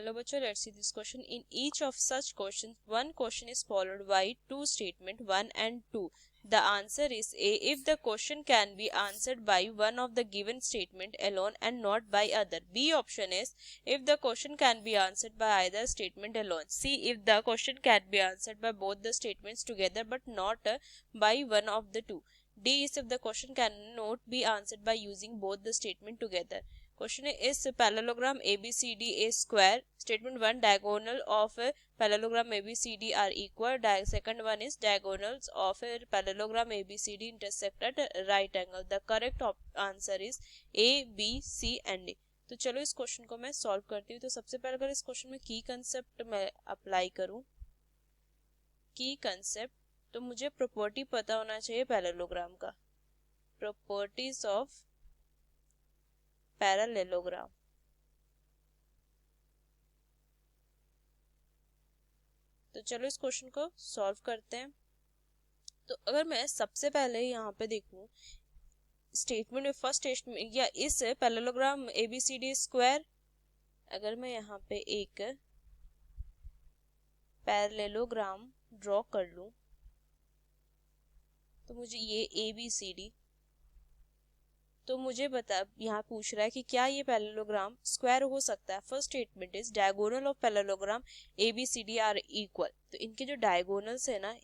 Hello bachcho, let's see this question. In each of such questions, one question is followed by two statements, 1 and 2. The answer is A. If the question can be answered by one of the given statement alone and not by other. B option is if the question can be answered by either statement alone. C. If the question can be answered by both the statements together but not by one of the two. D is if the question cannot be answered by using both the statement together. Question is parallelogram ABCD a square. Statement 1, diagonal of a parallelogram ABCD are equal. Second one is diagonals of a parallelogram ABCD intersect at right angle. The correct answer is A, B, C and D. तो चलो इस question को मैं solve करती हूँ। तो सबसे पहले अगर इस क्वेश्चन में की कंसेप्ट मैं अप्लाई करूँ, की कंसेप्ट, तो मुझे प्रॉपर्टी पता होना चाहिए पैरेललोग्राम का, प्रॉपर्टीज ऑफ पैरेललोग्राम। तो चलो इस क्वेश्चन को सॉल्व करते हैं। तो अगर मैं सबसे पहले यहाँ पे देखूं स्टेटमेंट में, फर्स्ट स्टेटमेंट या इस पैरेललोग्राम ABCD स्क्वायर, अगर मैं यहाँ पे एक पैरेललोग्राम ड्रॉ कर लूं तो मुझे ये ABCD, तो मुझे बता यहाँ पूछ रहा है कि क्या ये पैरेललोग्राम स्क्वायर हो सकता है। First statement is diagonal of parallelogram ABCD are equal. तो इनके जो डायगोनल्स है ना,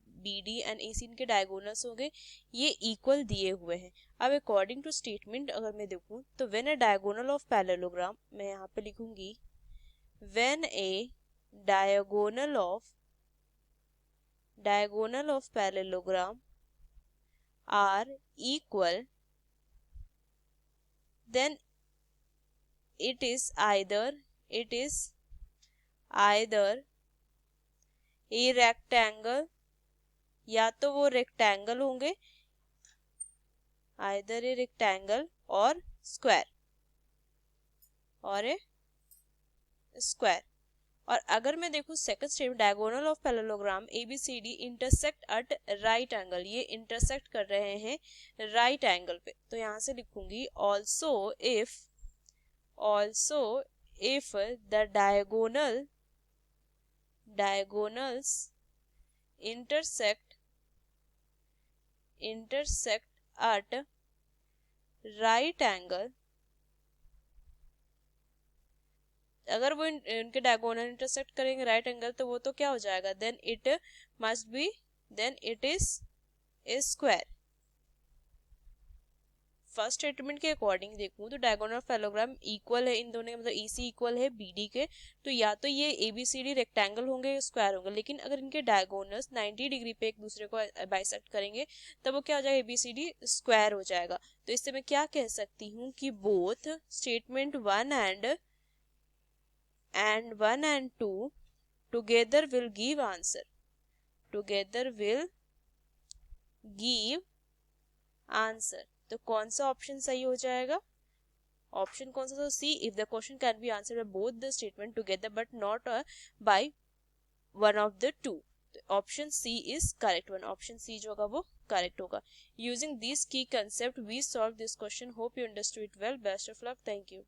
BD एंड AC, इनके डायगोनल्स हो गए, ये इक्वल दिए हुए हैं। अब अकॉर्डिंग टू स्टेटमेंट अगर मैं देखूं तो when a diagonal of parallelogram, मैं यहाँ पे लिखूंगी when a diagonal of parallelogram are equal, then it is either a rectangle, या तो वो रेक्टेंगल होंगे, either a rectangle और स्क्वायर, और अगर मैं देखूं second statement, diagonal of parallelogram ABCD intersect at right angle, ये इंटरसेक्ट कर रहे हैं राइट एंगल पे। तो यहां से लिखूंगी also if the diagonals intersect at right angle, अगर वो इनके डायगोनल इंटरसेक्ट करेंगे राइट एंगल, तो वो तो क्या हो जाएगा, then it is a square. First statement के अकॉर्डिंग देखूं तो डायगोनल ऑफ पैरेललोग्राम इक्वल है इन दोनों के, मतलब EC इक्वल है BD के, तो या तो ये ABCD रेक्टेंगल होंगे या स्क्वायर होंगे। लेकिन अगर इनके डायगोनल्स 90 डिग्री पे एक दूसरे को बाइसेक्ट करेंगे तब वो क्या हो जाएगा, ABCD स्क्वायर हो जाएगा। तो इससे मैं क्या कह सकती हूँ कि both statement 1 and 2 together will give answer, तो कौन सा ऑप्शन सही हो जाएगा, ऑप्शन कौन सा, तो C, if the question can be answered by both the statement together but not by one of the two. Option C is correct one, option C जो होगा वो करेक्ट होगा। Using this key concept we solve this question, hope you understood it well, best of luck, thank you.